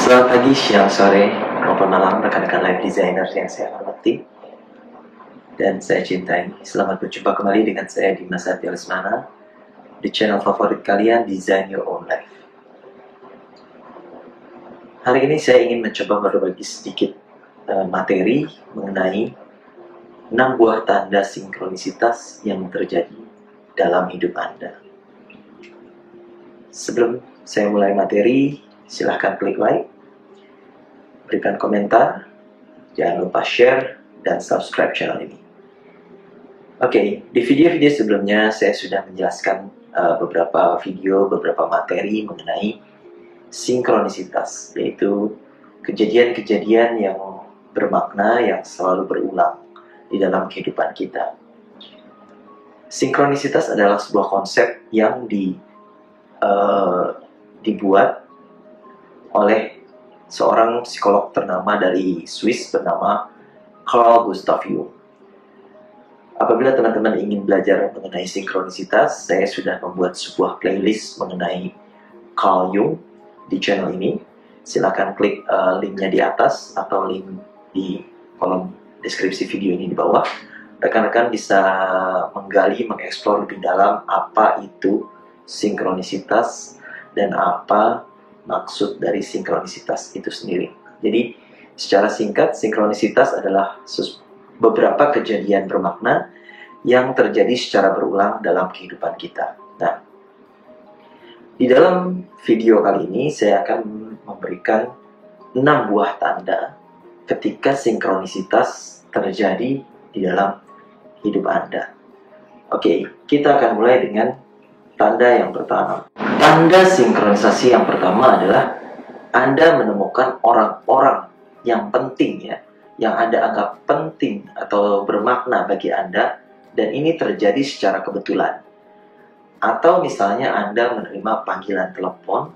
Selamat pagi, siang, sore, maupun malam rekan-rekan live designer yang saya hormati dan saya cintai. Selamat berjumpa kembali dengan saya Dimas Satya Lesmana di channel favorit kalian, Design Your Own Life. Hari ini saya ingin mencoba berbagi sedikit materi mengenai 6 buah tanda sinkronisitas yang terjadi dalam hidup Anda. Sebelum saya mulai materi, silahkan klik like, berikan komentar, jangan lupa share dan subscribe channel ini. Oke, di video-video sebelumnya saya sudah menjelaskan beberapa video, beberapa materi mengenai sinkronisitas, yaitu kejadian-kejadian yang bermakna yang selalu berulang di dalam kehidupan kita. Sinkronisitas adalah sebuah konsep yang dibuat oleh seorang psikolog ternama dari Swiss bernama Carl Gustav Jung. Apabila teman-teman ingin belajar mengenai sinkronisitas, saya sudah membuat sebuah playlist mengenai Carl Jung di channel ini. Silakan klik linknya di atas atau link di kolom deskripsi video ini di bawah. Rekan-rekan bisa menggali, mengeksplor lebih dalam apa itu sinkronisitas dan apa maksud dari sinkronisitas itu sendiri. Jadi, secara singkat, sinkronisitas adalah beberapa kejadian bermakna yang terjadi secara berulang dalam kehidupan kita. Nah, di dalam video kali ini saya akan memberikan 6 buah tanda ketika sinkronisitas terjadi di dalam hidup Anda. Oke, kita akan mulai dengan tanda yang pertama. Tanda sinkronisasi yang pertama adalah Anda menemukan orang-orang yang penting ya, yang Anda anggap penting atau bermakna bagi Anda, dan ini terjadi secara kebetulan. Atau misalnya Anda menerima panggilan telepon,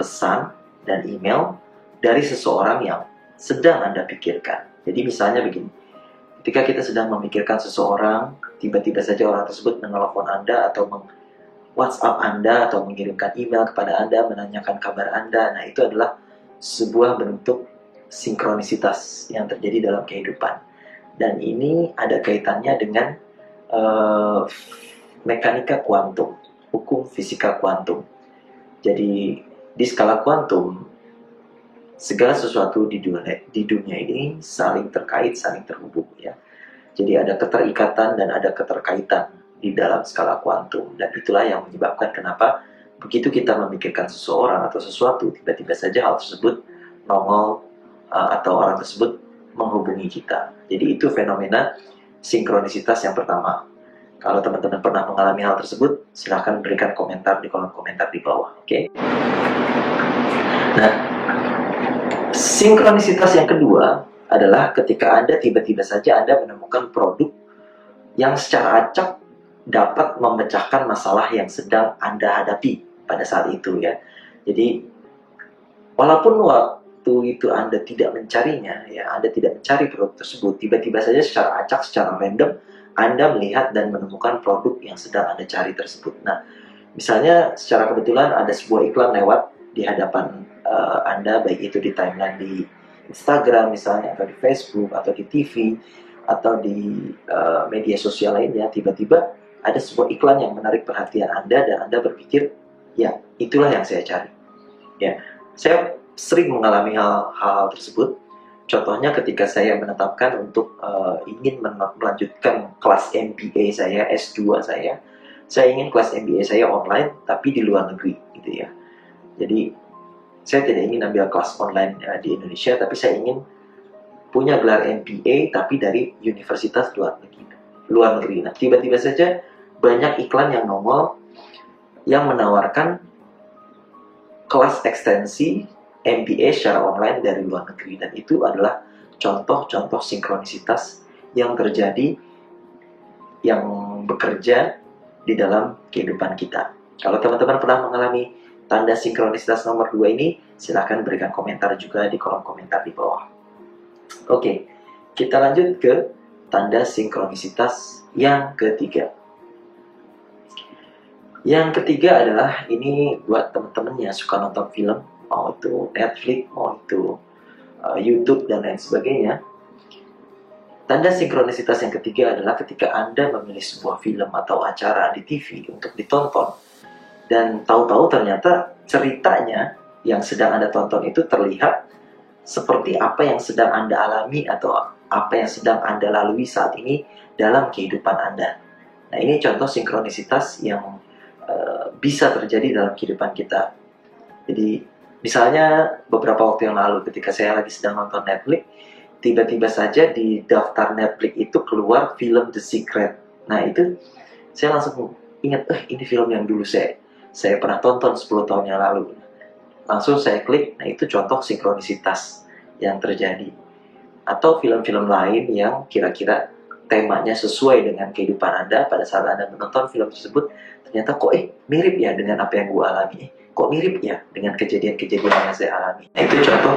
pesan, dan email dari seseorang yang sedang Anda pikirkan. Jadi misalnya begini, ketika kita sedang memikirkan seseorang, tiba-tiba saja orang tersebut menelpon Anda atau WhatsApp Anda atau mengirimkan email kepada Anda menanyakan kabar Anda. Nah, itu adalah sebuah bentuk sinkronisitas yang terjadi dalam kehidupan. Dan ini ada kaitannya dengan mekanika kuantum, hukum fisika kuantum. Jadi di skala kuantum, segala sesuatu di dunia ini saling terkait, saling terhubung ya. Jadi ada keterikatan dan ada keterkaitan di dalam skala kuantum, dan itulah yang menyebabkan kenapa begitu kita memikirkan seseorang atau sesuatu, tiba-tiba saja hal tersebut nongol atau orang tersebut menghubungi kita. Jadi itu fenomena sinkronisitas yang pertama. Kalau teman-teman pernah mengalami hal tersebut, silahkan berikan komentar di kolom komentar di bawah. Oke? Nah, sinkronisitas yang kedua adalah ketika Anda tiba-tiba saja Anda menemukan produk yang secara acak dapat memecahkan masalah yang sedang Anda hadapi pada saat itu ya. Jadi walaupun waktu itu Anda tidak mencarinya ya, Anda tidak mencari produk tersebut, tiba-tiba saja secara acak, secara random Anda melihat dan menemukan produk yang sedang Anda cari tersebut. Nah, misalnya secara kebetulan ada sebuah iklan lewat di hadapan Anda, baik itu di timeline di Instagram misalnya, atau di Facebook, atau di TV, atau di media sosial lainnya. Tiba-tiba ada sebuah iklan yang menarik perhatian Anda dan Anda berpikir, ya itulah yang saya cari. Ya, saya sering mengalami hal-hal tersebut. Contohnya ketika saya menetapkan untuk ingin melanjutkan kelas MBA saya, S2 saya ingin kelas MBA saya online tapi di luar negeri gitu ya. Jadi saya tidak ingin ambil kelas online di Indonesia, tapi saya ingin punya gelar MBA tapi dari universitas luar negeri. Nah, tiba-tiba saja banyak iklan yang nongol yang menawarkan kelas ekstensi MBA secara online dari luar negeri, dan itu adalah contoh-contoh sinkronisitas yang terjadi, yang bekerja di dalam kehidupan kita. Kalau teman-teman pernah mengalami tanda sinkronisitas nomor 2 ini, silahkan berikan komentar juga di kolom komentar di bawah. Oke, kita lanjut ke tanda sinkronisitas yang ketiga. Yang ketiga adalah ini buat teman-teman yang suka nonton film, mau mau itu Netflix, mau itu YouTube dan lain sebagainya. Tanda sinkronisitas yang ketiga adalah ketika Anda memilih sebuah film atau acara di TV untuk ditonton, dan tahu-tahu ternyata ceritanya yang sedang Anda tonton itu terlihat seperti apa yang sedang Anda alami atau apa yang sedang Anda lalui saat ini dalam kehidupan Anda. Nah, ini contoh sinkronisitas yang bisa terjadi dalam kehidupan kita. Jadi, misalnya beberapa waktu yang lalu ketika saya lagi sedang nonton Netflix, tiba-tiba saja di daftar Netflix itu keluar film The Secret. Nah, itu saya langsung ingat, ini film yang dulu saya pernah tonton 10 tahun yang lalu. Langsung saya klik. Nah, itu contoh sinkronisitas yang terjadi. Atau film-film lain yang kira-kira temanya sesuai dengan kehidupan Anda pada saat Anda menonton film tersebut, ternyata kok mirip ya dengan apa yang gue alami, kok mirip ya dengan kejadian-kejadian yang saya alami. Nah, itu contoh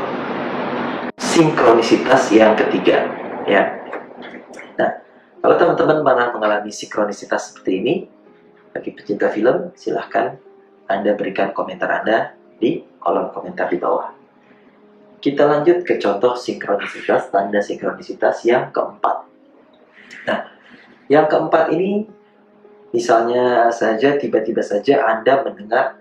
sinkronisitas yang ketiga, ya. Nah, kalau teman-teman pernah mengalami sinkronisitas seperti ini, bagi pecinta film, silahkan Anda berikan komentar Anda di kolom komentar di bawah. Kita lanjut ke contoh sinkronisitas, tanda sinkronisitas yang keempat. Nah, yang keempat ini, misalnya saja tiba-tiba saja Anda mendengar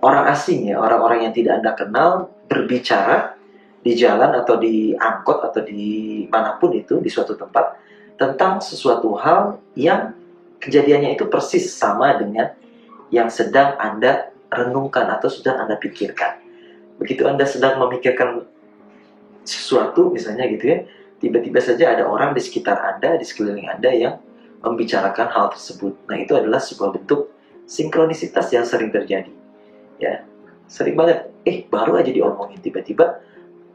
orang asing ya, orang-orang yang tidak Anda kenal berbicara di jalan atau di angkot atau di manapun itu, di suatu tempat, tentang sesuatu hal yang kejadiannya itu persis sama dengan yang sedang Anda renungkan atau sedang Anda pikirkan. Begitu Anda sedang memikirkan sesuatu misalnya gitu ya, tiba-tiba saja ada orang di sekitar Anda, di sekeliling Anda yang membicarakan hal tersebut. Nah, itu adalah sebuah bentuk sinkronisitas yang sering terjadi. Ya, sering banget. Baru aja diomongin, tiba-tiba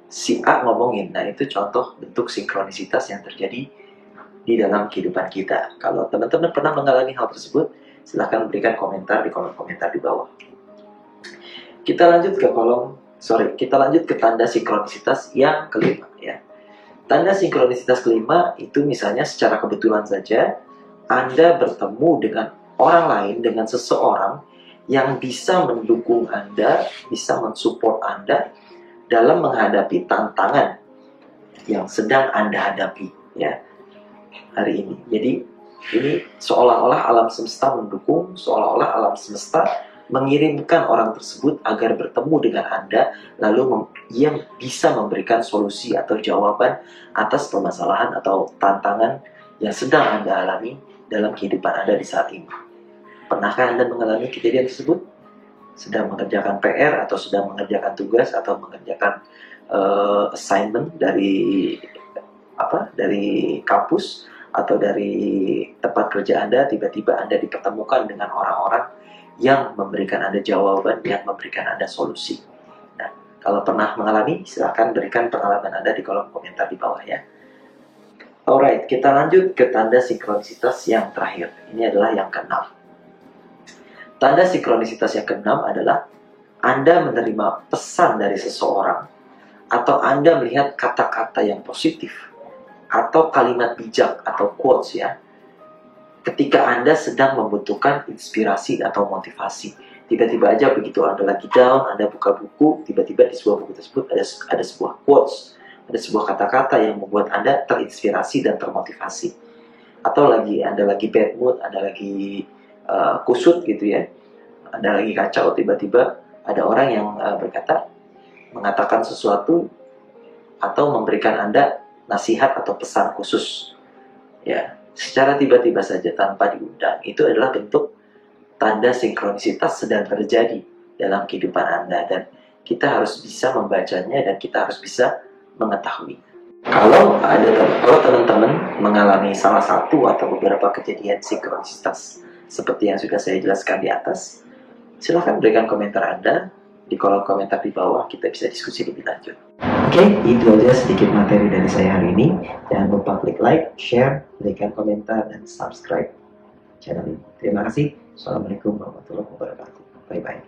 si A ngomongin. Nah, itu contoh bentuk sinkronisitas yang terjadi di dalam kehidupan kita. Kalau teman-teman pernah mengalami hal tersebut, silahkan berikan komentar di kolom komentar di bawah. Kita lanjut ke tanda sinkronisitas yang kelima ya. Tanda sinkronisitas kelima itu misalnya secara kebetulan saja Anda bertemu dengan orang lain, dengan seseorang yang bisa mendukung Anda, bisa mensupport Anda dalam menghadapi tantangan yang sedang Anda hadapi ya hari ini. Jadi ini seolah-olah alam semesta mendukung, seolah-olah alam semesta mengirimkan orang tersebut agar bertemu dengan Anda, lalu yang bisa memberikan solusi atau jawaban atas permasalahan atau tantangan yang sedang Anda alami dalam kehidupan Anda di saat ini. Pernahkah Anda mengalami kejadian tersebut? Sedang mengerjakan PR atau sedang mengerjakan tugas atau mengerjakan assignment dari kampus atau dari tempat kerja Anda, tiba-tiba Anda dipertemukan dengan orang-orang yang memberikan Anda jawaban, yang memberikan Anda solusi. Nah, kalau pernah mengalami, silahkan berikan pengalaman Anda di kolom komentar di bawah ya. Alright, kita lanjut ke tanda sinkronisitas yang terakhir. Ini adalah yang keenam. Tanda sinkronisitas yang keenam adalah Anda menerima pesan dari seseorang atau Anda melihat kata-kata yang positif atau kalimat bijak atau quotes ya, ketika Anda sedang membutuhkan inspirasi atau motivasi. Tiba-tiba aja begitu Anda lagi down, Anda buka buku, tiba-tiba di sebuah buku tersebut ada sebuah quotes, ada sebuah kata-kata yang membuat Anda terinspirasi dan termotivasi. Atau Anda lagi bad mood, Anda lagi kusut gitu ya, Anda lagi kacau, tiba-tiba ada orang yang mengatakan sesuatu atau memberikan Anda nasihat atau pesan khusus ya, secara tiba-tiba saja tanpa diundang. Itu adalah bentuk tanda sinkronisitas sedang terjadi dalam kehidupan Anda, dan kita harus bisa membacanya dan kita harus bisa mengetahui. Kalau teman-teman mengalami salah satu atau beberapa kejadian sinkronisitas seperti yang sudah saya jelaskan di atas, silahkan berikan komentar Anda di kolom komentar di bawah, kita bisa diskusi lebih lanjut. Oke, itu aja sedikit materi dari saya hari ini. Jangan lupa klik like, share, berikan komentar, dan subscribe channel ini. Terima kasih. Assalamualaikum warahmatullahi wabarakatuh. Bye-bye.